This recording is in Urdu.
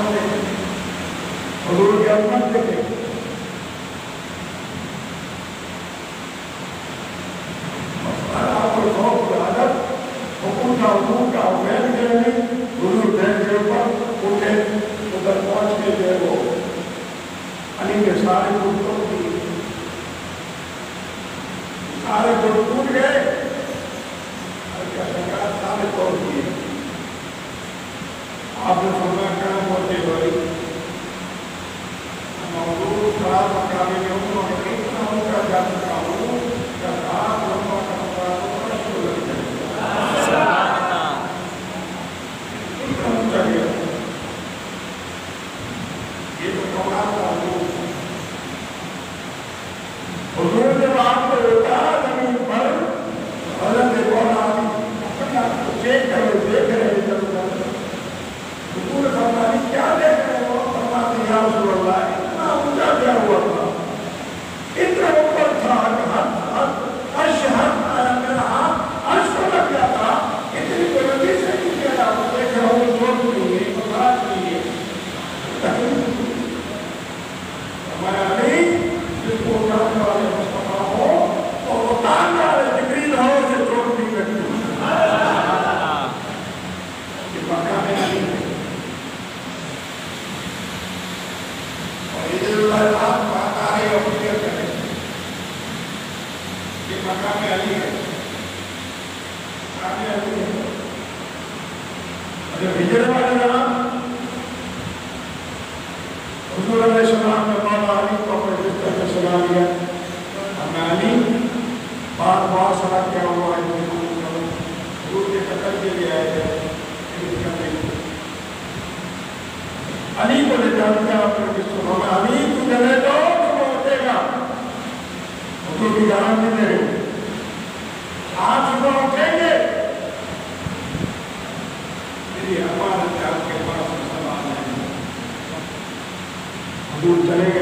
دیکھیں حضور کی عظمت دیکھیں آپ کو خوف عادت حکم کا حکم کا ویل کرنے حضور دین کے اوپر اٹھے ادھر پہنچ کے جو ہے وہ علی کے سارے گھٹ توڑ دیے سارے گھٹ ٹوٹ گئے سارے توڑ دیے آپ نے فرمایا کہاں پہنچے بھائی موضوع خراب مقامی میں ہوں اور اتنا ان کا جا سکا ہوں کہ آپ لوگوں کا مقابلہ شروع لگ جائے اتنا اونچا گیا یہ تو قرآن کا حضور جب آپ کو ہوتا زمین پر حضرت بولا اپنے آپ کو چیک کرو دیکھ رہے جب حضور فرمایا کیا دیکھ رہے ہو فرماتے یا رسول اللہ اتنا اونچا کیا ہوا تھا اتنا اوپر تھا اشہد میرا ہاتھ عرش کو لگ گیا تھا اتنی بلندی سے نہیں کیا آپ دیکھ رہا ہوں زور نہیں ہے بات نہیں ہے ہمارا علی جس کو جاننے والے مصطفیٰ ہو اور اتارنے والے جبریل ہو اسے چوٹ نہیں لگتی یہ مقام علی ہے اور ادھر اللہ بات آ رہی ہے اپنیت کریں یہ مقام علی ہے مقام علی ہے جب ہجر والے نام حضور علیہ السلام نے مولا علی کو اپنے بستر میں سلا لیا ہمیں علی بار بار سلا کیا ہوا ہے حضور کے قتل کے لیے آئے تھے علی کو لے جاتے ہیں اپنے بستر میں علی تو چلے دو تو اٹھے گا حضور کی جان نہیں دے رہے آپ صبح اٹھیں گے میری امانت ہے آپ کے پاس سوال ہے حضور چلے